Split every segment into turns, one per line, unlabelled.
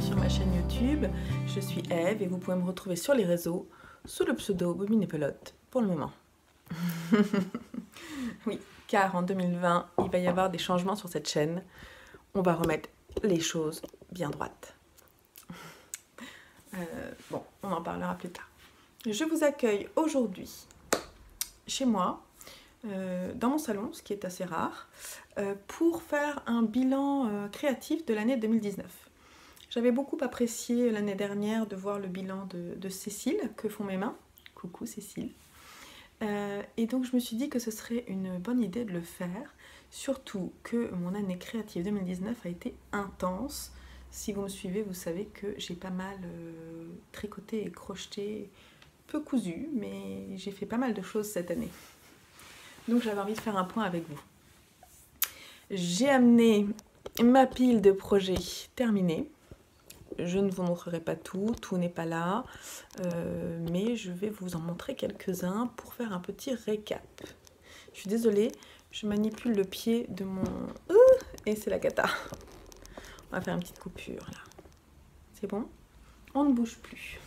sur ma chaîne YouTube. Je suis Eve et vous pouvez me retrouver sur les réseaux sous le pseudo Bobine et Pelote pour le moment. Oui, car en 2020, il va y avoir des changements sur cette chaîne. On va remettre les choses bien droites. Bon, on en parlera plus tard. Je vous accueille aujourd'hui chez moi, dans mon salon, ce qui est assez rare, pour faire un bilan créatif de l'année 2019. J'avais beaucoup apprécié l'année dernière de voir le bilan de Cécile, que font mes mains. Coucou Cécile. Et donc je me suis dit que ce serait une bonne idée de le faire, surtout que mon année créative 2019 a été intense. Si vous me suivez, vous savez que j'ai pas mal tricoté et crocheté, peu cousu, mais j'ai fait pas mal de choses cette année. Donc j'avais envie de faire un point avec vous. J'ai amené ma pile de projets terminée. Je ne vous montrerai pas tout, tout n'est pas là, mais je vais vous en montrer quelques-uns pour faire un petit récap. Je suis désolée, je manipule le pied de mon... et c'est la cata. On va faire une petite coupure là. C'est bon? On ne bouge plus.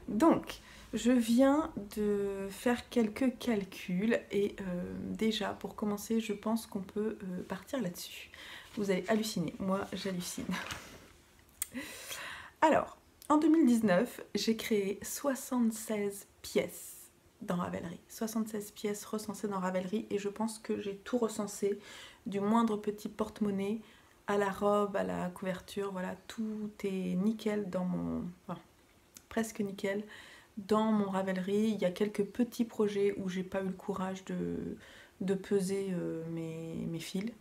Donc, je viens de faire quelques calculs et déjà pour commencer, je pense qu'on peut partir là-dessus. Vous allez halluciner, moi j'hallucine. Alors, en 2019, j'ai créé 76 pièces dans Ravelry. 76 pièces recensées dans Ravelry et je pense que j'ai tout recensé, du moindre petit porte-monnaie à la robe, à la couverture, voilà, tout est nickel dans mon... Enfin, presque nickel dans mon Ravelry. Il y a quelques petits projets où j'ai pas eu le courage de peser mes fils.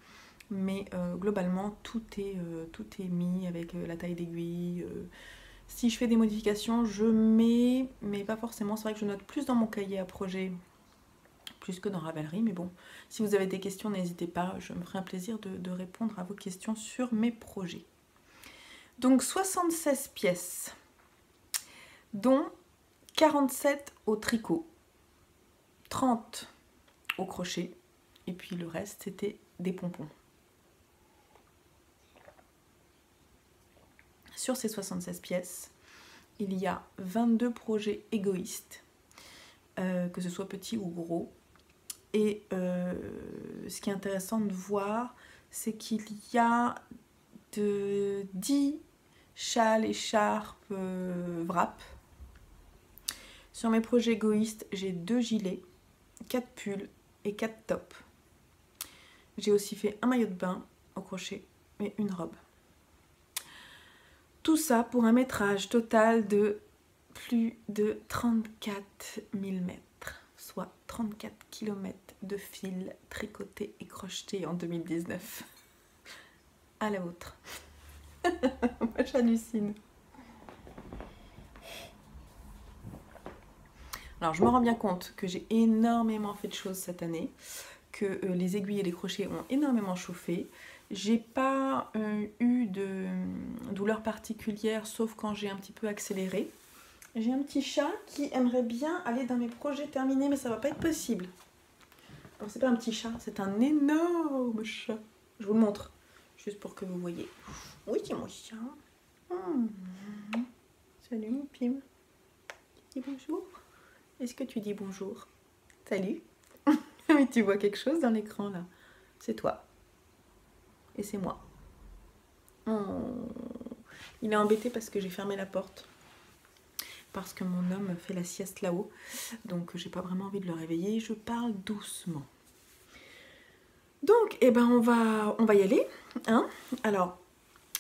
Mais globalement, tout est mis avec la taille d'aiguille. Si je fais des modifications, je mets, mais pas forcément. C'est vrai que je note plus dans mon cahier à projet, plus que dans Ravelry. Mais bon, si vous avez des questions, n'hésitez pas. Je me ferai un plaisir de répondre à vos questions sur mes projets. Donc 76 pièces, dont 47 au tricot, 30 au crochet, et puis le reste, c'était des pompons. Sur ces 76 pièces, il y a 22 projets égoïstes, que ce soit petits ou gros. Et ce qui est intéressant de voir, c'est qu'il y a 10 châles, écharpes, wrap. Sur mes projets égoïstes, j'ai 2 gilets, 4 pulls et 4 tops. J'ai aussi fait un maillot de bain au crochet et une robe. Tout ça pour un métrage total de plus de 34 000 mètres, soit 34 km de fil tricoté et crocheté en 2019. À la vôtre. Moi j'hallucine. Alors je me rends bien compte que j'ai énormément fait de choses cette année, que les aiguilles et les crochets ont énormément chauffé. J'ai pas eu de douleur particulière, sauf quand j'ai un petit peu accéléré. J'ai un petit chat qui aimerait bien aller dans mes projets terminés, mais ça va pas être possible. Alors c'est pas un petit chat, c'est un énorme chat. Je vous le montre, juste pour que vous voyez. Oui, c'est mon chat. Salut mon Pim. Tu dis bonjour? Est-ce que tu dis bonjour? Salut. Mais tu vois quelque chose dans l'écran là? C'est toi. Et c'est moi. Il est embêté parce que j'ai fermé la porte. Parce que mon homme fait la sieste là-haut. Donc j'ai pas vraiment envie de le réveiller. Je parle doucement. Donc, eh ben, on va y aller. Hein. Alors,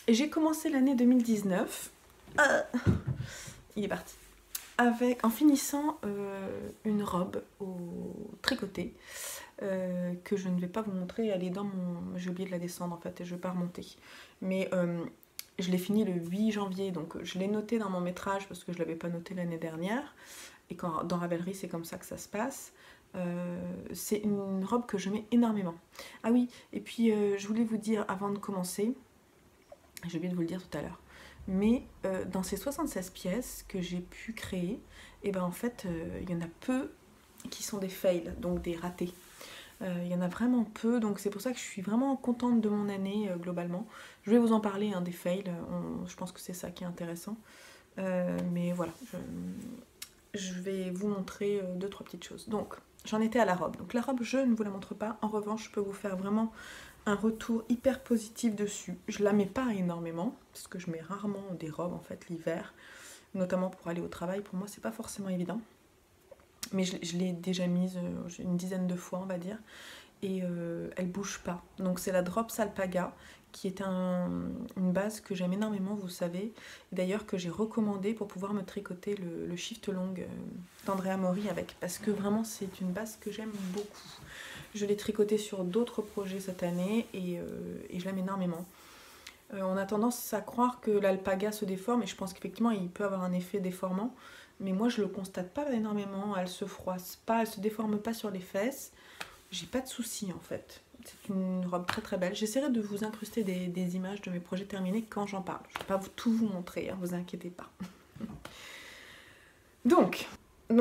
j'ai commencé l'année 2019. Il est parti. En finissant une robe au tricoté. Que je ne vais pas vous montrer, elle est dans mon... J'ai oublié de la descendre en fait et je ne vais pas remonter. Mais je l'ai fini le 8 janvier, donc je l'ai noté dans mon métrage parce que je ne l'avais pas noté l'année dernière. Et dans Ravelry, c'est comme ça que ça se passe. C'est une robe que je mets énormément. Ah oui, et puis je voulais vous dire avant de commencer, j'ai oublié de vous le dire tout à l'heure, mais dans ces 76 pièces que j'ai pu créer, et ben en fait, il y en a peu qui sont des fails, donc des ratés. Il y en a vraiment peu, donc c'est pour ça que je suis vraiment contente de mon année globalement. Je vais vous en parler, hein, des fails, je pense que c'est ça qui est intéressant. Mais voilà, je vais vous montrer deux, trois petites choses. Donc, j'en étais à la robe. Donc la robe, je ne vous la montre pas. En revanche, je peux vous faire vraiment un retour hyper positif dessus. Je la mets pas énormément, parce que je mets rarement des robes en fait l'hiver, notamment pour aller au travail. Pour moi, c'est pas forcément évident. Mais je l'ai déjà mise une dizaine de fois, on va dire. Et elle bouge pas. Donc c'est la Drops Alpaga, qui est une base que j'aime énormément, vous savez. D'ailleurs que j'ai recommandé pour pouvoir me tricoter le shift long d'Andrea Mori avec. Parce que vraiment c'est une base que j'aime beaucoup. Je l'ai tricotée sur d'autres projets cette année et je l'aime énormément. On a tendance à croire que l'alpaga se déforme et je pense qu'effectivement il peut avoir un effet déformant. Mais moi je le constate pas énormément, elle se froisse pas, elle se déforme pas sur les fesses. J'ai pas de soucis en fait. C'est une robe très très belle. J'essaierai de vous incruster des images de mes projets terminés quand j'en parle. Je vais pas tout vous montrer, hein, vous inquiétez pas. Donc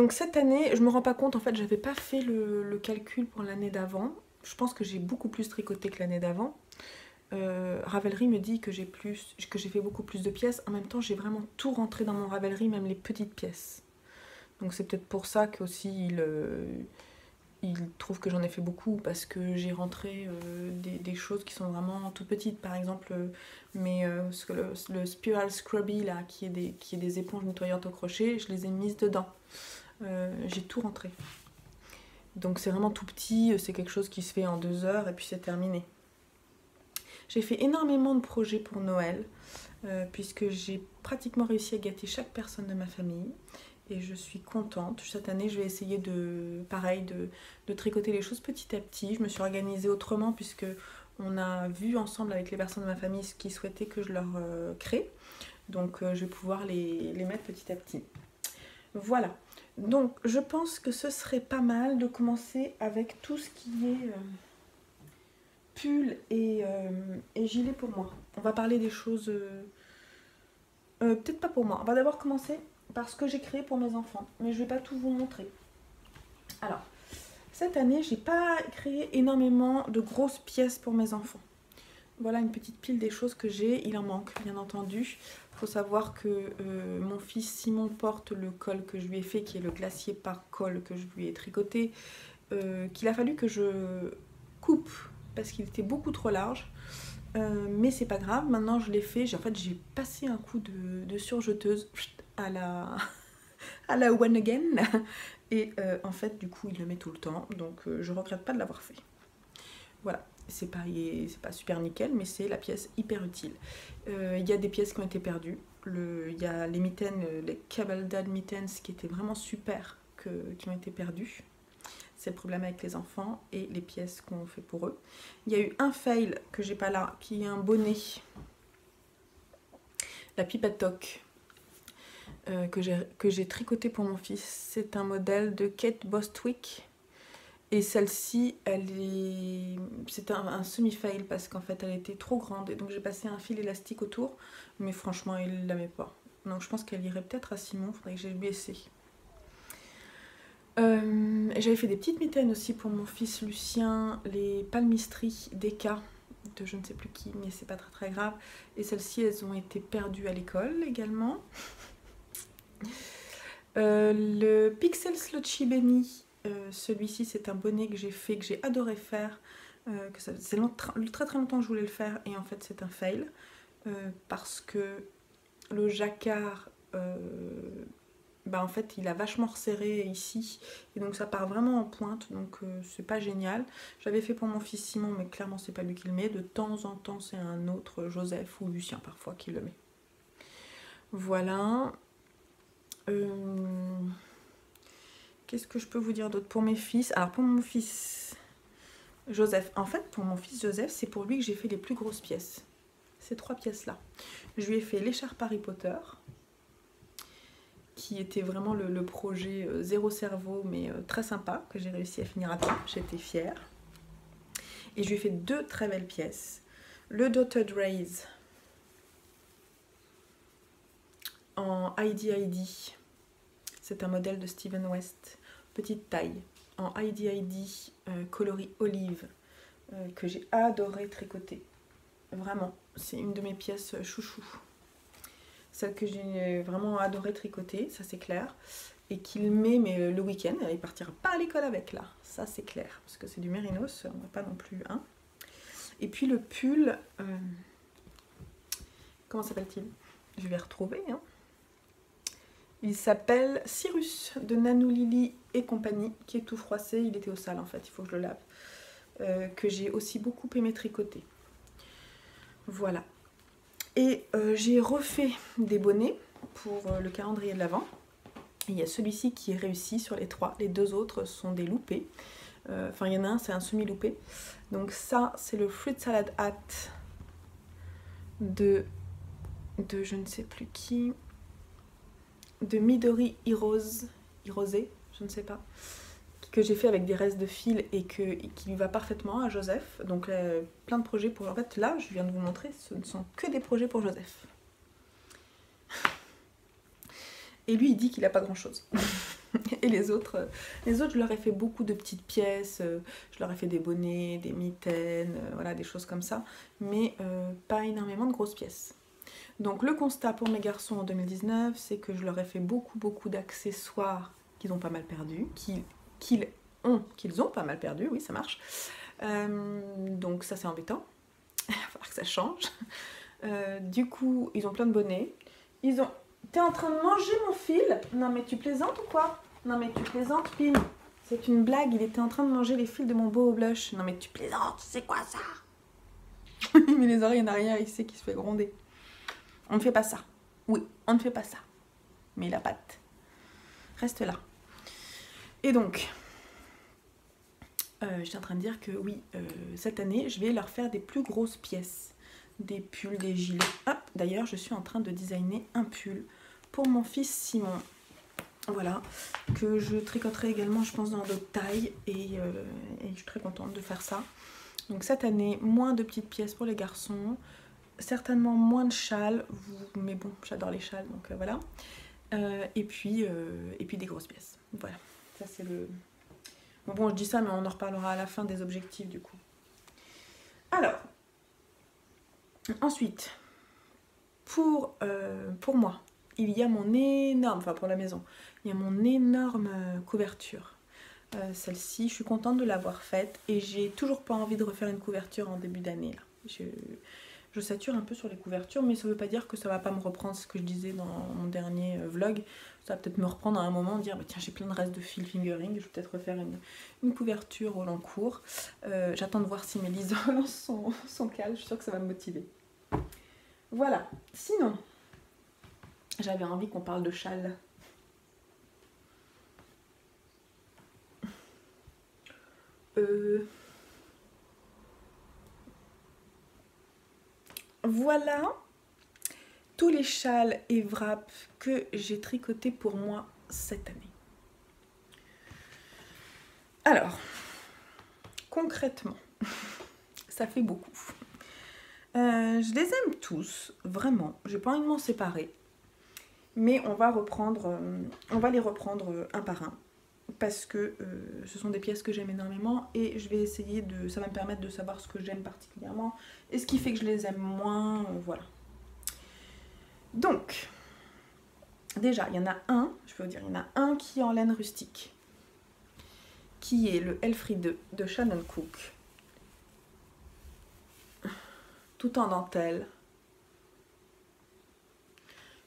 cette année, je me rends pas compte, en fait j'avais pas fait le calcul pour l'année d'avant. Je pense que j'ai beaucoup plus tricoté que l'année d'avant. Ravelry me dit que j'ai fait beaucoup plus de pièces. En même temps, j'ai vraiment tout rentré dans mon Ravelry, même les petites pièces. Donc c'est peut-être pour ça qu'aussi il trouve que j'en ai fait beaucoup, parce que j'ai rentré des choses qui sont vraiment toutes petites. Par exemple, le Spiral Scrubby, là, qui est des éponges nettoyantes au crochet, je les ai mises dedans. J'ai tout rentré. Donc c'est vraiment tout petit, c'est quelque chose qui se fait en 2 heures et puis c'est terminé. J'ai fait énormément de projets pour Noël, puisque j'ai pratiquement réussi à gâter chaque personne de ma famille. Et je suis contente. Cette année, je vais essayer de tricoter les choses petit à petit. Je me suis organisée autrement, puisque on a vu ensemble avec les personnes de ma famille ce qu'ils souhaitaient que je leur crée. Donc je vais pouvoir les mettre petit à petit. Voilà. Donc je pense que ce serait pas mal de commencer avec tout ce qui est pull et gilet pour moi. On va parler des choses... peut-être pas pour moi. On va d'abord commencer par ce que j'ai créé pour mes enfants. Mais je vais pas tout vous montrer. Alors, cette année, j'ai pas créé énormément de grosses pièces pour mes enfants. Voilà une petite pile des choses que j'ai. Il en manque, bien entendu. Il faut savoir que mon fils Simon porte le col que je lui ai fait, qui est le glacier par col que je lui ai tricoté, qu'il a fallu que je coupe parce qu'il était beaucoup trop large. Mais c'est pas grave, maintenant je l'ai fait. En fait, j'ai passé un coup de surjeteuse à la One Again. Et en fait, du coup, il le met tout le temps. Donc, je regrette pas de l'avoir fait. Voilà. C'est pas super nickel, mais c'est la pièce hyper utile. Il y a des pièces qui ont été perdues. Il y a les mitaines, les Cable Dad Mittens, qui étaient vraiment super, qui ont été perdues. C'est le problème avec les enfants et les pièces qu'on fait pour eux. Il y a eu un fail que j'ai pas là, qui est un bonnet. La Pipette Toque, que j'ai tricoté pour mon fils. C'est un modèle de Kate Bostwick. Et celle-ci, c'est un semi-fail parce qu'en fait elle était trop grande. Et donc j'ai passé un fil élastique autour. Mais franchement, il ne l'aimait pas. Donc je pense qu'elle irait peut-être à Simon. Il faudrait que je lui essaie. J'avais fait des petites mitaines aussi pour mon fils Lucien, les palmistries d'Eka, de je ne sais plus qui, mais c'est pas très très grave. Et celles-ci, elles ont été perdues à l'école également. Le Pixel Slotchy Benny, celui-ci c'est un bonnet que j'ai fait, que j'ai adoré faire. C'est très très longtemps que je voulais le faire et en fait c'est un fail. Parce que le jacquard... en fait il a vachement resserré ici et donc ça part vraiment en pointe, donc c'est pas génial. J'avais fait pour mon fils Simon, mais clairement c'est pas lui qui le met. De temps en temps c'est un autre, Joseph ou Lucien parfois, qui le met. Voilà. Qu'est-ce que je peux vous dire d'autre pour mes fils? Alors pour mon fils Joseph, en fait pour mon fils Joseph, c'est pour lui que j'ai fait les plus grosses pièces. Ces 3 pièces là. Je lui ai fait l'écharpe Harry Potter, qui était vraiment le projet zéro cerveau, mais très sympa, que j'ai réussi à finir à temps. J'étais fière. Et je lui ai fait 2 très belles pièces. Le Dotted Rays en Heidi. C'est un modèle de Steven West, petite taille. en Heidi coloris olive que j'ai adoré tricoter. Vraiment, c'est une de mes pièces chouchou. Celle que j'ai vraiment adoré tricoter, ça c'est clair. Et qu'il met mais le week-end, il partira pas à l'école avec là, ça c'est clair. Parce que c'est du mérinos, on va pas non plus. Hein. Et puis le pull, comment s'appelle-t-il? Je vais retrouver. Hein. Il s'appelle Cyrus de Nanou Lily et compagnie, qui est tout froissé. Il était au sale en fait, il faut que je le lave. Que j'ai aussi beaucoup aimé tricoter. Voilà. Et j'ai refait des bonnets pour le calendrier de l'Avent. Il y a celui-ci qui est réussi sur les 3. Les 2 autres sont des loupés. Enfin, il y en a un, c'est un semi-loupé. Donc ça, c'est le Fruit Salad Hat de je ne sais plus qui. De Midori Hirose, je ne sais pas. Que j'ai fait avec des restes de fil et qui lui va parfaitement à Joseph. Donc plein de projets pour... En fait, là, je viens de vous montrer, ce ne sont que des projets pour Joseph. Et lui, il dit qu'il n'a pas grand-chose. Et les autres, je leur ai fait beaucoup de petites pièces. Je leur ai fait des bonnets, des mitaines, voilà, des choses comme ça. Mais pas énormément de grosses pièces. Donc le constat pour mes garçons en 2019, c'est que je leur ai fait beaucoup d'accessoires qu'ils ont pas mal perdus, qu'ils ont pas mal perdu, oui ça marche. Donc ça c'est embêtant, il va falloir que ça change. Du coup, ils ont plein de bonnets. T'es en train de manger mon fil? Non mais tu plaisantes ou quoi? Non mais tu plaisantes, Pim? C'est une blague, il était en train de manger les fils de mon beau blush. Non mais tu plaisantes, c'est quoi ça? Il met les oreilles en arrière, il sait qu'il se fait gronder. On ne fait pas ça. Oui, on ne fait pas ça. Mais la patte reste là. Et donc, j'étais en train de dire que oui, cette année, je vais leur faire des plus grosses pièces. Des pulls, des gilets. Ah, d'ailleurs, je suis en train de designer un pull pour mon fils Simon. Voilà, que je tricoterai également, je pense, dans d'autres tailles. Et je suis très contente de faire ça. Donc cette année, moins de petites pièces pour les garçons. Certainement moins de châles, mais bon, j'adore les châles, donc voilà. Et puis des grosses pièces. Voilà, ça c'est le... Bon, je dis ça, mais on en reparlera à la fin des objectifs du coup. Alors, ensuite, pour moi, il y a mon énorme, enfin pour la maison, il y a mon énorme couverture. Celle-ci, je suis contente de l'avoir faite et j'ai toujours pas envie de refaire une couverture en début d'année là. Je sature un peu sur les couvertures, mais ça veut pas dire que ça va pas me reprendre ce que je disais dans mon dernier vlog. Ça va peut-être me reprendre à un moment, dire bah, tiens j'ai plein de restes de fil fingering, je vais peut-être refaire une couverture au long cours. J'attends de voir si mes lisoles sont cales, je suis sûre que ça va me motiver. Voilà, sinon, j'avais envie qu'on parle de châle. Voilà tous les châles et wraps que j'ai tricotés pour moi cette année. Alors, concrètement, ça fait beaucoup. Je les aime tous, vraiment. J'ai pas envie de m'en séparer. Mais on va les reprendre un par un. Parce que ce sont des pièces que j'aime énormément et je vais essayer de... Ça va me permettre de savoir ce que j'aime particulièrement et ce qui fait que je les aime moins, voilà. Donc, déjà, il y en a un, je peux vous dire, il y en a un qui est en laine rustique, qui est le Elfriede 2 de Shannon Cook, tout en dentelle,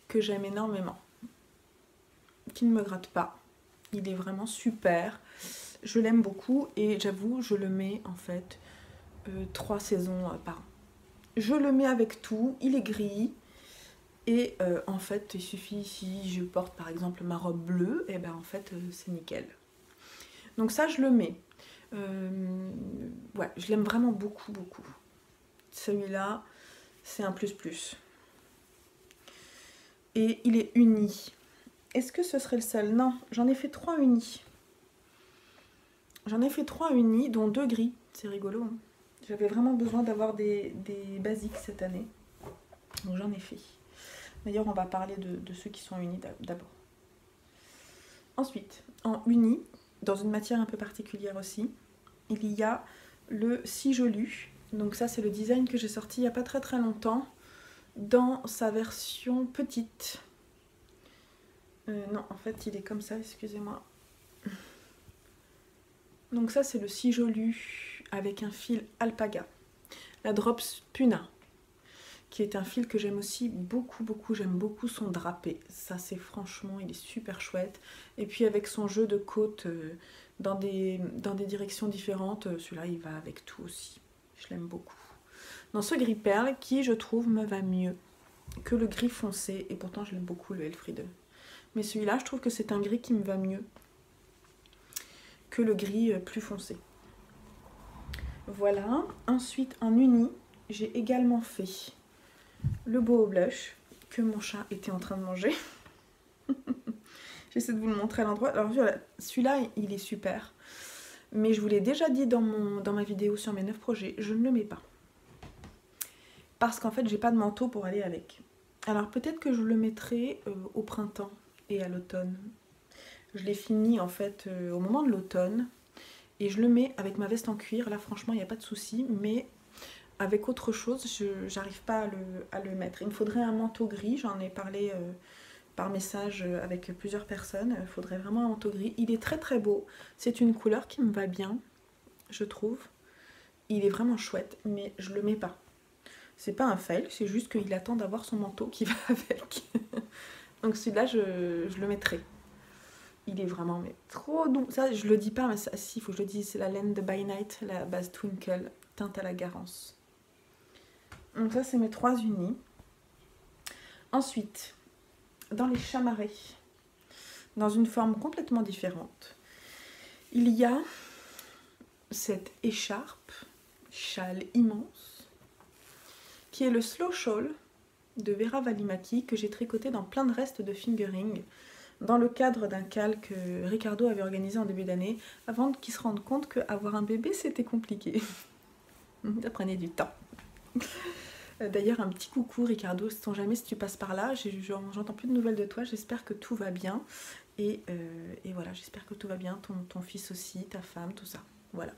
que j'aime énormément, qui ne me gratte pas. Il est vraiment super, je l'aime beaucoup et j'avoue, je le mets en fait 3 saisons par an. Je le mets avec tout, il est gris et en fait il suffit si je porte par exemple ma robe bleue, et ben en fait c'est nickel. Donc ça je le mets. Ouais, je l'aime vraiment beaucoup. Celui-là c'est un plus. Et il est uni. Est-ce que ce serait le seul? Non, j'en ai fait 3 unis. J'en ai fait 3 unis, dont 2 gris. C'est rigolo. Hein, j'avais vraiment besoin d'avoir des basiques cette année. Donc j'en ai fait. D'ailleurs, on va parler de ceux qui sont unis d'abord. Ensuite, en uni, dans une matière un peu particulière aussi. Il y a le Si Jolu. Donc ça c'est le design que j'ai sorti il n'y a pas très longtemps dans sa version petite. Non, en fait il est comme ça, excusez-moi. Donc ça c'est le Si Jolu avec un fil alpaga. La Drops Puna, qui est un fil que j'aime aussi beaucoup, j'aime beaucoup son drapé. Ça c'est franchement, il est super chouette. Et puis avec son jeu de côte dans des directions différentes, celui-là il va avec tout aussi. Je l'aime beaucoup. Dans ce gris perle qui, je trouve, me va mieux que le gris foncé. Et pourtant je l'aime beaucoup, le Elfriede. Mais celui-là, je trouve que c'est un gris qui me va mieux que le gris plus foncé. Voilà. Ensuite, en uni, j'ai également fait le Boho Blush que mon chat était en train de manger. J'essaie de vous le montrer à l'endroit. Alors voilà, celui-là, il est super. Mais je vous l'ai déjà dit dans ma vidéo sur mes 9 projets, je ne le mets pas. Parce qu'en fait, j'ai pas de manteau pour aller avec. Alors peut-être que je le mettrai au printemps et à l'automne. Je l'ai fini en fait au moment de l'automne. Et je le mets avec ma veste en cuir. Là, franchement, il n'y a pas de souci. Mais avec autre chose, j'arrive pas à le mettre. Il me faudrait un manteau gris. J'en ai parlé par message avec plusieurs personnes. Il faudrait vraiment un manteau gris. Il est très beau. C'est une couleur qui me va bien, je trouve. Il est vraiment chouette, mais je le mets pas. C'est pas un fail, c'est juste qu'il attend d'avoir son manteau qui va avec. Donc celui-là, je le mettrai. Il est vraiment mais trop doux. Ça, je le dis pas, mais ça, si, il faut que je le dise. C'est la laine de By Night, la base Twinkle, teinte à la Garance. Donc ça, c'est mes 3 unis. Ensuite, dans les chamarrés, dans une forme complètement différente, il y a cette écharpe, châle immense, qui est le Slow Shawl de Vera Valimaki, que j'ai tricoté dans plein de restes de fingering, dans le cadre d'un cal que Ricardo avait organisé en début d'année, avant qu'il se rende compte qu'avoir un bébé, c'était compliqué. Ça prenait du temps. D'ailleurs, un petit coucou Ricardo, sait-on jamais si tu passes par là, j'entends plus de nouvelles de toi, j'espère que tout va bien. Et voilà, j'espère que tout va bien, ton fils aussi, ta femme, tout ça. Voilà.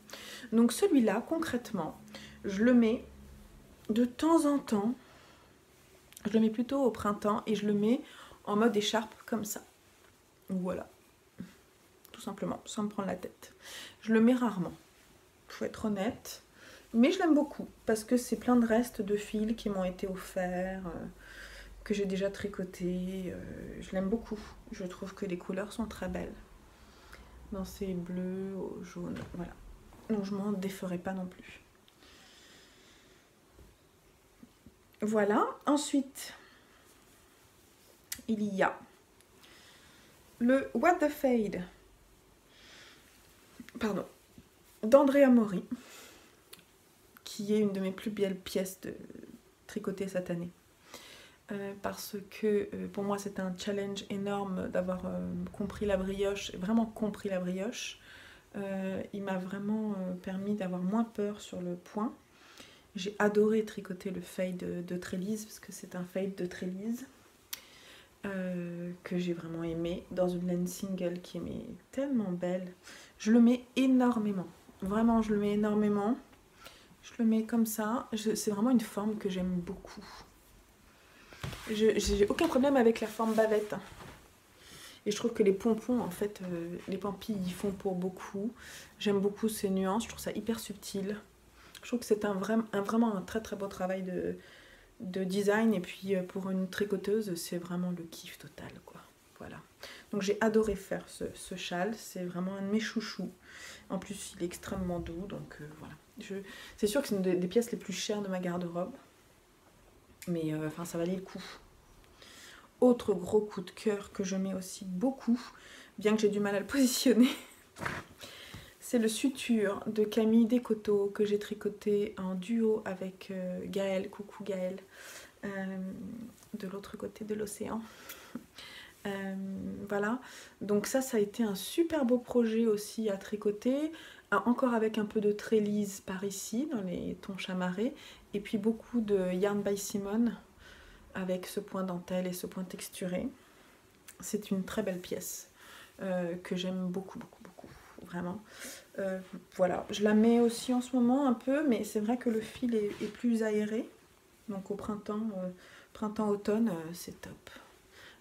Donc celui-là, concrètement, je le mets de temps en temps, je le mets plutôt au printemps et je le mets en mode écharpe comme ça. Voilà. Tout simplement, sans me prendre la tête. Je le mets rarement, faut être honnête. Mais je l'aime beaucoup parce que c'est plein de restes de fils qui m'ont été offerts, que j'ai déjà tricoté. Je l'aime beaucoup. Je trouve que les couleurs sont très belles. Dans ces bleus, jaunes, voilà. Donc je m'en déferai pas non plus. Voilà. Ensuite, il y a le What the Fade, pardon, d'Andrea Mori, qui est une de mes plus belles pièces de tricotées cette année. Parce que pour moi c'est un challenge énorme d'avoir compris la brioche, vraiment compris la brioche. Il m'a vraiment permis d'avoir moins peur sur le point. J'ai adoré tricoter le fade de Trélise, parce que c'est un fade de Trélise que j'ai vraiment aimé, dans une laine single qui est tellement belle. Je le mets énormément, vraiment je le mets énormément. Je le mets comme ça, c'est vraiment une forme que j'aime beaucoup. J'ai aucun problème avec la forme bavette. Et je trouve que les pompons, en fait, les pampilles, ils font pour beaucoup. J'aime beaucoup ces nuances, je trouve ça hyper subtil. Je trouve que c'est vraiment un très beau travail de design. Et puis pour une tricoteuse, c'est vraiment le kiff total, quoi. Voilà. Donc j'ai adoré faire ce châle, c'est vraiment un de mes chouchous. En plus, il est extrêmement doux, donc voilà. C'est sûr que c'est une des pièces les plus chères de ma garde-robe. Mais enfin, ça valait le coup. Autre gros coup de cœur que je mets aussi beaucoup, bien que j'ai du mal à le positionner, c'est le Suture de Camille Descoteaux que j'ai tricoté en duo avec Gaëlle. Coucou Gaëlle, de l'autre côté de l'océan. Voilà, donc ça a été un super beau projet aussi à tricoter, encore avec un peu de trélise par ici dans les tons chamarrés, et puis beaucoup de Yarn by Simone avec ce point dentelle et ce point texturé. C'est une très belle pièce que j'aime beaucoup. vraiment. Voilà, je la mets aussi en ce moment un peu, mais c'est vrai que le fil est plus aéré. Donc au printemps, printemps-automne, c'est top.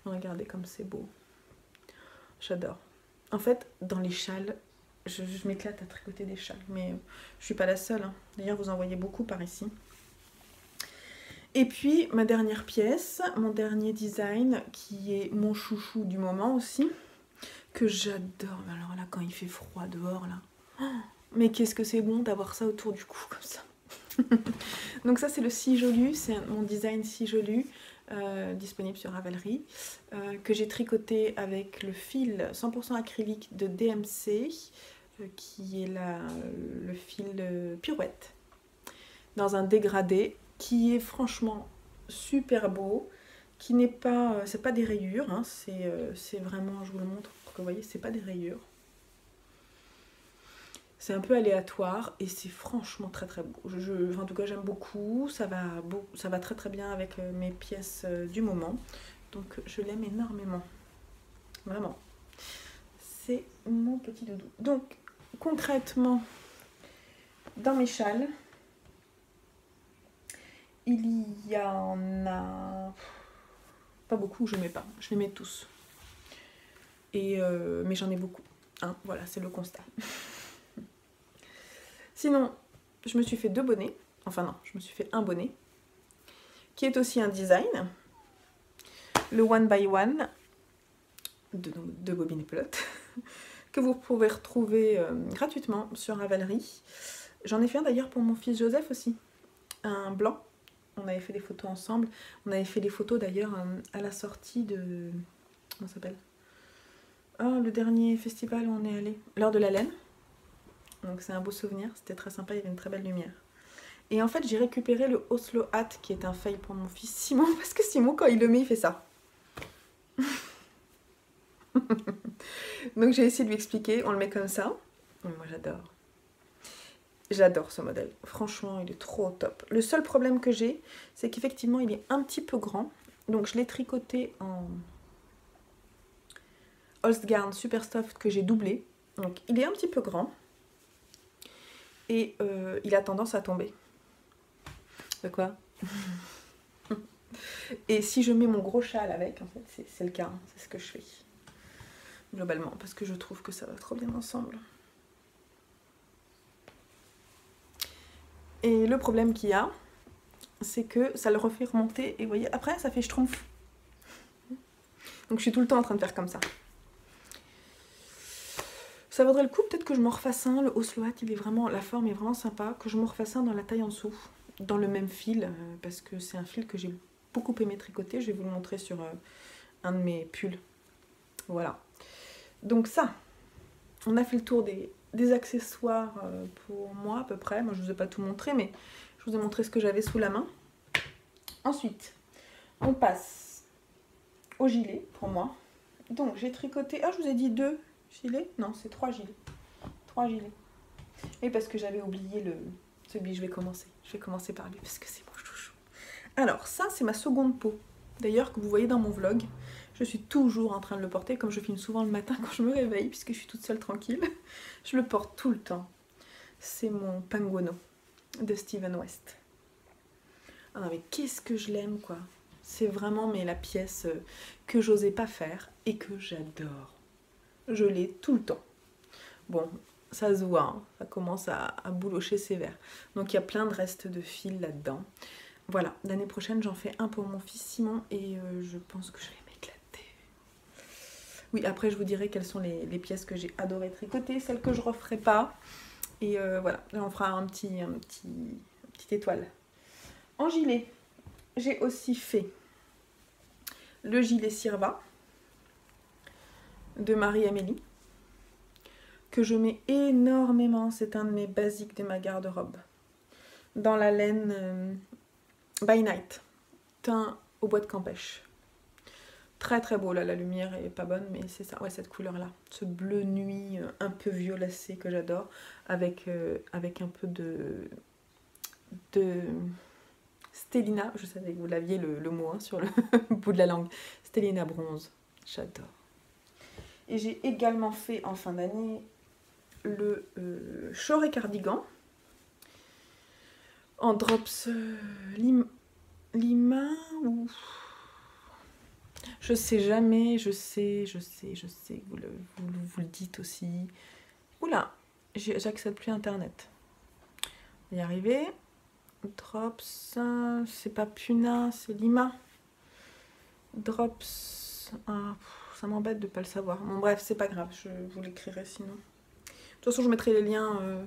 Regardez comme c'est beau. J'adore. En fait, dans les châles, je m'éclate à tricoter des châles, mais je suis pas la seule, hein. D'ailleurs, vous en voyez beaucoup par ici. Et puis, ma dernière pièce, mon dernier design, qui est mon chouchou du moment aussi, que j'adore. Alors là, quand il fait froid dehors, là, oh, mais qu'est-ce que c'est bon d'avoir ça autour du cou, comme ça. Donc ça, c'est le Sijolu, c'est mon design Sijolu, disponible sur Ravelry, que j'ai tricoté avec le fil 100% acrylique de DMC, qui est le fil pirouette, dans un dégradé, qui est franchement super beau, qui n'est pas, c'est pas des rayures, hein, c'est vraiment, je vous le montre pour que vous voyez, c'est pas des rayures. C'est un peu aléatoire et c'est franchement très très beau. En tout cas, j'aime beaucoup, ça va très très bien avec mes pièces du moment. Donc je l'aime énormément, vraiment. C'est mon petit doudou. Donc concrètement, dans mes châles, il y en a pas beaucoup, je mets pas, je les mets tous. Mais j'en ai beaucoup, hein, voilà, c'est le constat. Sinon, je me suis fait 2 bonnets, enfin non, je me suis fait un bonnet, qui est aussi un design, le One by One, de Bobine et Pelote, que vous pouvez retrouver gratuitement sur Ravelry. J'en ai fait un d'ailleurs pour mon fils Joseph aussi, un blanc. On avait fait des photos ensemble. On avait fait des photos d'ailleurs à la sortie de... Comment ça s'appelle? Le dernier festival où on est allé, l'heure de la laine. Donc c'est un beau souvenir, c'était très sympa, il y avait une très belle lumière. Et en fait, j'ai récupéré le Oslo Hat, qui est un fail pour mon fils Simon, parce que Simon, quand il le met, il fait ça. Donc j'ai essayé de lui expliquer, on le met comme ça. Et moi j'adore. J'adore ce modèle, franchement il est trop top. Le seul problème que j'ai, c'est qu'effectivement il est un petit peu grand. Donc je l'ai tricoté en Holstgarn Super Soft que j'ai doublé. Donc il est un petit peu grand. Et il a tendance à tomber. De quoi? Et si je mets mon gros châle avec, en fait, c'est le cas, hein, c'est ce que je fais. Globalement, parce que je trouve que ça va trop bien ensemble. Et le problème qu'il y a, c'est que ça le refait remonter, et vous voyez, après ça fait schtroumpf. Donc je suis tout le temps en train de faire comme ça. Ça vaudrait le coup, peut-être que je m'en refasse un, le Oslo Hat, il est vraiment, la forme est vraiment sympa, que je m'en refasse un dans la taille en dessous, dans le même fil, parce que c'est un fil que j'ai beaucoup aimé tricoter, je vais vous le montrer sur un de mes pulls. Voilà. Donc ça, on a fait le tour des accessoires pour moi à peu près. Moi je vous ai pas tout montré, mais je vous ai montré ce que j'avais sous la main. Ensuite, on passe au gilet pour moi. Donc j'ai tricoté, je vous ai dit 2 gilets, non c'est 3 gilets. 3 gilets. Et parce que j'avais oublié celui, je vais commencer par lui parce que c'est mon chouchou. Alors ça c'est ma seconde peau. D'ailleurs que vous voyez dans mon vlog, je suis toujours en train de le porter, comme je filme souvent le matin quand je me réveille, puisque je suis toute seule tranquille. Je le porte tout le temps. C'est mon Penguono de Steven West. Ah non mais qu'est-ce que je l'aime quoi. C'est vraiment la pièce que j'osais pas faire et que j'adore. Je l'ai tout le temps. Bon, ça se voit, hein, ça commence à boulocher sévère. Donc il y a plein de restes de fil là-dedans. Voilà, l'année prochaine j'en fais un pour mon fils Simon et je pense que je vais m'éclater. Oui, après je vous dirai quelles sont les pièces que j'ai adoré tricoter, celles que je referai pas. Et voilà, là on fera une petite étoile. En gilet, j'ai aussi fait le gilet Sirva de Marie-Amélie, que je mets énormément, c'est un de mes basiques de ma garde-robe. Dans la laine By Night, teint au bois de Campèche. Très très beau là, la lumière est pas bonne, mais c'est ça, ouais, cette couleur là. Ce bleu nuit un peu violacé que j'adore, avec un peu de Stellina, je savais que vous l'aviez le mot hein, sur le bout de la langue. Stellina bronze, j'adore. Et j'ai également fait en fin d'année le Shore Cardigan en drops Lima ou... Je sais jamais, je sais, vous le dites aussi. Oula, j'accède plus à internet. On va y arriver. Drops, c'est pas Puna, c'est Lima. Drops, ah, ça m'embête de pas le savoir. Bon bref, c'est pas grave, je vous l'écrirai sinon. De toute façon, je mettrai les liens.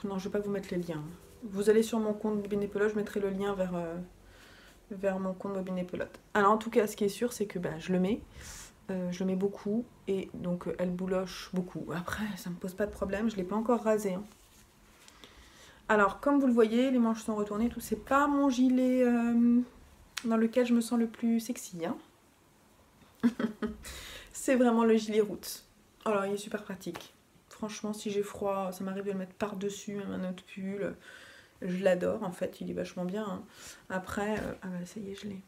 Non, je vais pas vous mettre les liens. Vous allez sur mon compte Bobine et Pelote, je mettrai le lien vers mon compte Bobine et Pelote. Alors en tout cas, ce qui est sûr, c'est que je le mets. Je le mets beaucoup et donc elle bouloche beaucoup. Après, ça me pose pas de problème, je l'ai pas encore rasé. Hein. Alors, comme vous le voyez, les manches sont retournées, tout. C'est pas mon gilet dans lequel je me sens le plus sexy. Hein. C'est vraiment le gilet roots. Alors, il est super pratique. Franchement, si j'ai froid, ça m'arrive de le mettre par-dessus, même un autre pull. Je l'adore, en fait, il est vachement bien. Hein. Après, ah bah ça y est, je l'ai.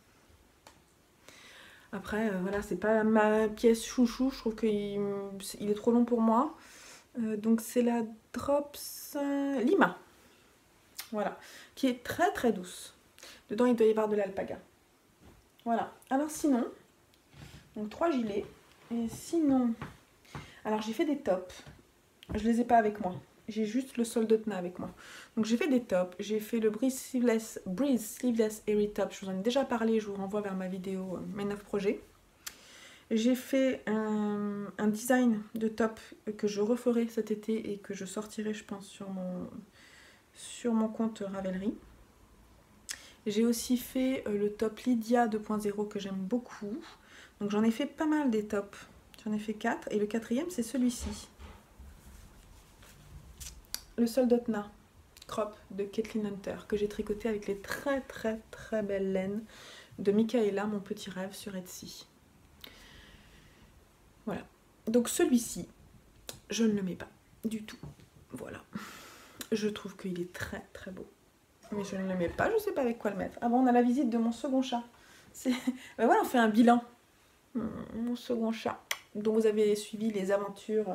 Après, voilà, c'est pas ma pièce chouchou, je trouve qu'il est trop long pour moi. Donc c'est la Drops Lima. Voilà, qui est très très douce. Dedans, il doit y avoir de l'alpaga. Voilà, alors sinon, donc 3 gilets. Et sinon, alors j'ai fait des tops. Je les ai pas avec moi. J'ai juste le Soldotna avec moi. Donc j'ai fait des tops. J'ai fait le Breeze Sleeveless Airy Top. Je vous en ai déjà parlé. Je vous renvoie vers ma vidéo mes 9 projets. J'ai fait un design de top que je referai cet été et que je sortirai, je pense, sur mon compte Ravelry. J'ai aussi fait le top Lydia 2.0 que j'aime beaucoup. Donc j'en ai fait pas mal des tops. J'en ai fait 4. Et le 4e, c'est celui-ci. Le Soldotna crop de Kathleen Hunter que j'ai tricoté avec les très très très belles laines de Michaela, mon petit rêve sur Etsy. Voilà. Donc celui-ci, je ne le mets pas du tout. Voilà. Je trouve qu'il est très très beau. Mais je ne le mets pas, je ne sais pas avec quoi le mettre. Ah bon, on a la visite de mon second chat. Ben voilà, on fait un bilan. Mon second chat, dont vous avez suivi les aventures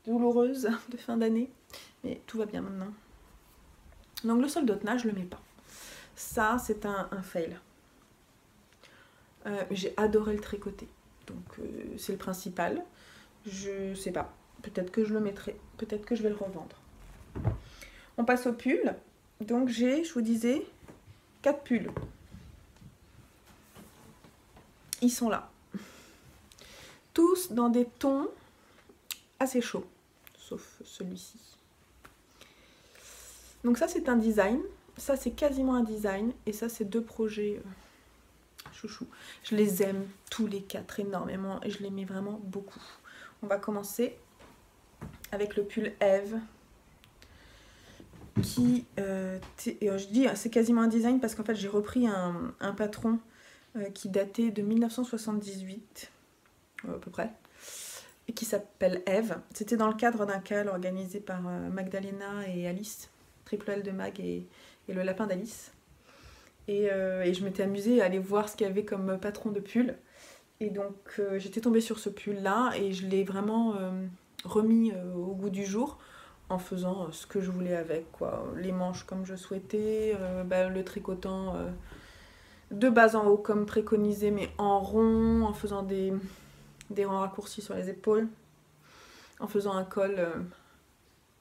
douloureuses de fin d'année. Mais tout va bien maintenant. Donc le Soldotna, je le mets pas. Ça, c'est un fail. J'ai adoré le tricoter. Donc c'est le principal. Je sais pas. Peut-être que je le mettrai. Peut-être que je vais le revendre. On passe au pull. Donc j'ai, je vous disais, 4 pulls. Ils sont là. Tous dans des tons assez chauds. Sauf celui-ci. Donc ça c'est un design. Ça c'est quasiment un design. Et ça c'est 2 projets chouchou. Je les aime tous les 4 énormément. Et je les mets vraiment beaucoup. On va commencer avec le pull Eve. Qui, je dis c'est quasiment un design parce qu'en fait j'ai repris un patron qui datait de 1978 à peu près et qui s'appelle Eve. C'était dans le cadre d'un call organisé par Magdalena et Alice, Triple L de Mag et le lapin d'Alice, et je m'étais amusée à aller voir ce qu'il y avait comme patron de pull et donc j'étais tombée sur ce pull là et je l'ai vraiment remis au goût du jour en faisant ce que je voulais avec, quoi. Les manches comme je souhaitais, le tricotant de bas en haut comme préconisé, mais en rond, en faisant des rangs raccourcis sur les épaules, en faisant un col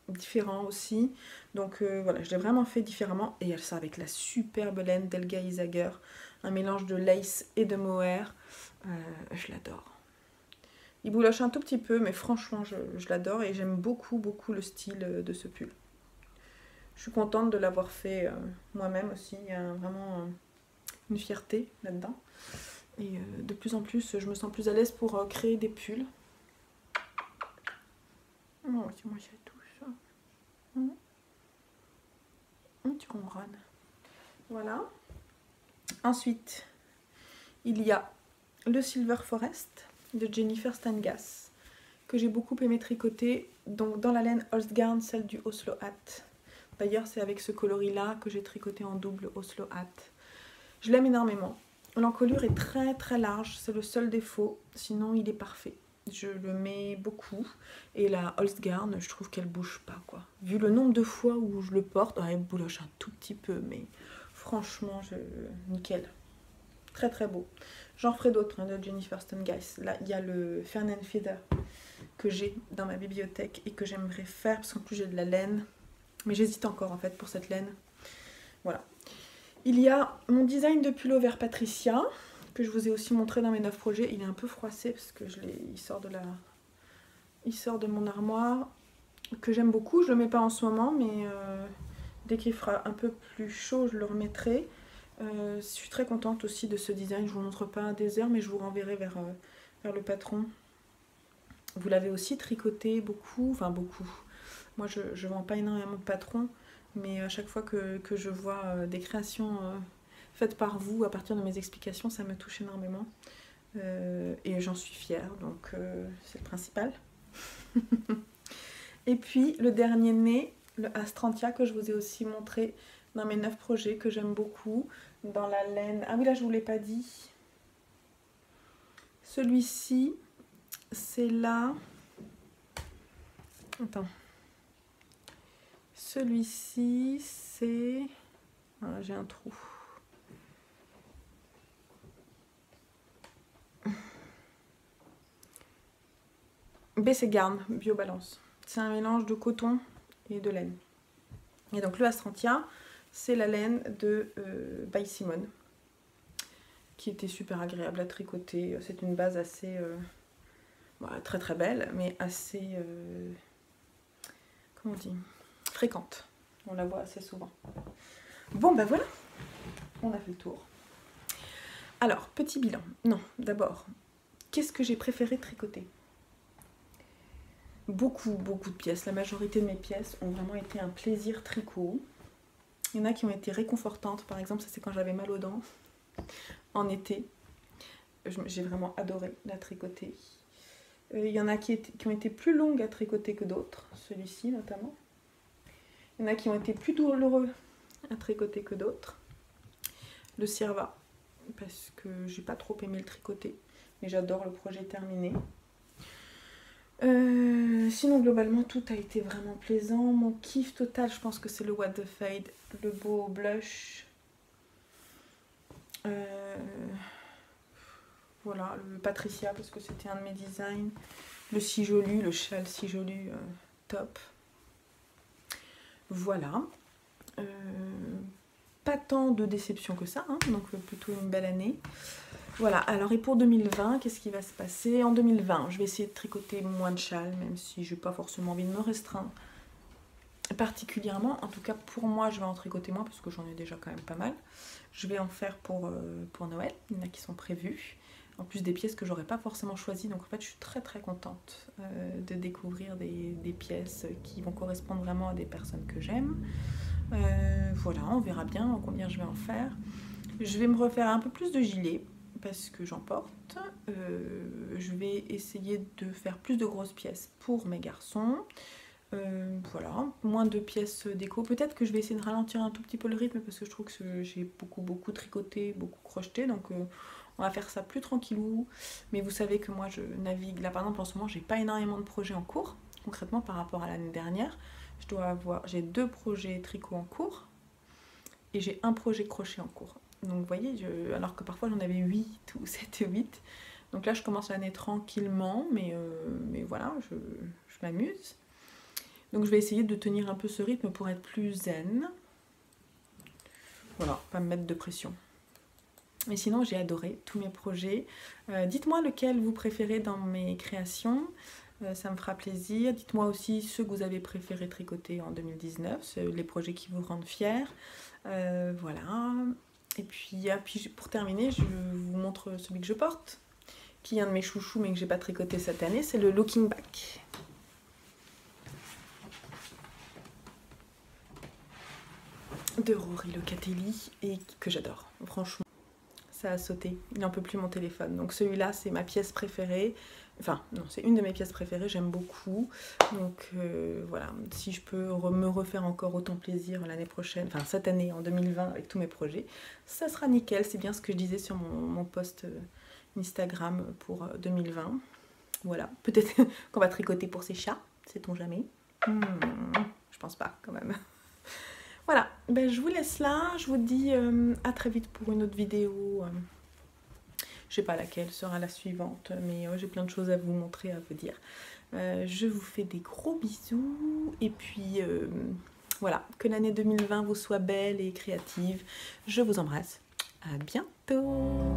différent aussi. Donc voilà, je l'ai vraiment fait différemment. Et elle sort avec la superbe laine d'Helga Isager, un mélange de lace et de mohair. Je l'adore. Il bouloche un tout petit peu, mais franchement, je l'adore et j'aime beaucoup, beaucoup le style de ce pull. Je suis contente de l'avoir fait moi-même aussi. Il y a vraiment une fierté là-dedans. Et de plus en plus, je me sens plus à l'aise pour créer des pulls. Oh, c'est moi j'ai tout ça. Tu ronronnes. Voilà. Ensuite, il y a le Silver Forest de Jennifer Stangas que j'ai beaucoup aimé tricoter, donc dans la laine Holstgarn, celle du Oslo Hat. D'ailleurs c'est avec ce coloris là que j'ai tricoté en double Oslo Hat. Je l'aime énormément. L'encolure est très très large, c'est le seul défaut, sinon il est parfait. je le mets beaucoup. Et la Holzgarn, je trouve qu'elle bouge pas, quoi. Vu le nombre de fois où je le porte, elle bouloche un tout petit peu, mais franchement, nickel. Très très beau. J'en ferai d'autres, hein, de Jennifer Stone Guys. Là, il y a le Fern and Feather que j'ai dans ma bibliothèque et que j'aimerais faire, parce qu'en plus j'ai de la laine. Mais j'hésite encore, en fait, pour cette laine. Voilà. Il y a mon design de pull vert Patricia, que je vous ai aussi montré dans mes 9 projets. Il est un peu froissé, parce que il sort de mon armoire, que j'aime beaucoup. Je le mets pas en ce moment, mais dès qu'il fera un peu plus chaud, je le remettrai. Je suis très contente aussi de ce design. Je vous montre pas des heures, mais je vous renverrai vers le patron. Vous l'avez aussi tricoté beaucoup, enfin beaucoup. Moi, je vends pas énormément de patrons, mais à chaque fois que je vois des créations faites par vous, à partir de mes explications, ça me touche énormément. Et j'en suis fière, donc c'est le principal. Et puis, le dernier né, le Astrantia, que je vous ai aussi montré dans mes 9 projets, que j'aime beaucoup, dans la laine. Ah oui, là, je vous l'ai pas dit. Celui-ci, c'est là... Attends. Celui-ci, c'est... Ah, j'ai un trou. Bességarn Biobalance. C'est un mélange de coton et de laine. Et donc le Astrantia, c'est la laine de By Simone, qui était super agréable à tricoter. C'est une base assez... très très belle, mais assez... comment on dit, fréquente. On la voit assez souvent. Bon, ben voilà, on a fait le tour. Alors, petit bilan. Non, d'abord, qu'est-ce que j'ai préféré tricoter? Beaucoup de pièces. La majorité de mes pièces ont vraiment été un plaisir tricot. Il y en a qui ont été réconfortantes. Par exemple, ça c'est quand j'avais mal aux dents, en été. J'ai vraiment adoré la tricoter. Il y en a qui ont été plus longues à tricoter que d'autres, celui-ci notamment. Il y en a qui ont été plus douloureux à tricoter que d'autres. Le Sirva, parce que j'ai pas trop aimé le tricoter, mais j'adore le projet terminé. Sinon, globalement, tout a été vraiment plaisant. Mon kiff total, je pense que c'est le What the Fade, le beau blush. Voilà, le Patricia, parce que c'était un de mes designs. Le Sijolu, le châle Sijolu, top. Voilà. Pas tant de déception que ça, hein, donc plutôt une belle année. Voilà, alors et pour 2020, qu'est-ce qui va se passer? En 2020, je vais essayer de tricoter moins de châles, même si je n'ai pas forcément envie de me restreindre particulièrement. En tout cas, pour moi, je vais en tricoter moins, parce que j'en ai déjà quand même pas mal. Je vais en faire pour Noël, il y en a qui sont prévus. En plus des pièces que j'aurais pas forcément choisies, donc en fait je suis très très contente de découvrir des pièces qui vont correspondre vraiment à des personnes que j'aime. Voilà, on verra bien combien je vais en faire. Je vais me refaire un peu plus de gilets, parce que j'en porte. Je vais essayer de faire plus de grosses pièces pour mes garçons. Voilà, moins de pièces déco. Peut-être que je vais essayer de ralentir un tout petit peu le rythme, parce que je trouve que j'ai beaucoup tricoté, beaucoup crocheté, donc on va faire ça plus tranquillou. Mais vous savez que moi je navigue. Là par exemple en ce moment j'ai pas énormément de projets en cours. Concrètement par rapport à l'année dernière, j'ai 2 projets tricot en cours et j'ai un projet crochet en cours. Donc vous voyez, alors que parfois j'en avais 8 ou 7 et 8. Donc là je commence l'année tranquillement, mais voilà, je m'amuse. Donc je vais essayer de tenir un peu ce rythme pour être plus zen. Voilà, pas me mettre de pression. Mais sinon j'ai adoré tous mes projets. Dites-moi lequel vous préférez dans mes créations, ça me fera plaisir. Dites-moi aussi ceux que vous avez préféré tricoter en 2019, les projets qui vous rendent fiers. Voilà. Et puis pour terminer, je vous montre celui que je porte, qui est un de mes chouchous mais que j'ai pas tricoté cette année, c'est le Looking Back. De Rory Locatelli, et que j'adore, franchement. Ça a sauté, il n'en peut plus mon téléphone. Donc celui-là, c'est ma pièce préférée. Enfin, non, c'est une de mes pièces préférées, j'aime beaucoup. Donc voilà, si je peux me refaire encore autant plaisir l'année prochaine, enfin cette année, en 2020, avec tous mes projets, ça sera nickel. C'est bien ce que je disais sur mon post Instagram pour 2020. Voilà, peut-être qu'on va tricoter pour ses chats, sait-on jamais. Je pense pas quand même. Voilà, ben, je vous laisse là, je vous dis à très vite pour une autre vidéo. Je sais pas laquelle sera la suivante, mais j'ai plein de choses à vous montrer, à vous dire. Je vous fais des gros bisous, et puis voilà, que l'année 2020 vous soit belle et créative. Je vous embrasse, à bientôt.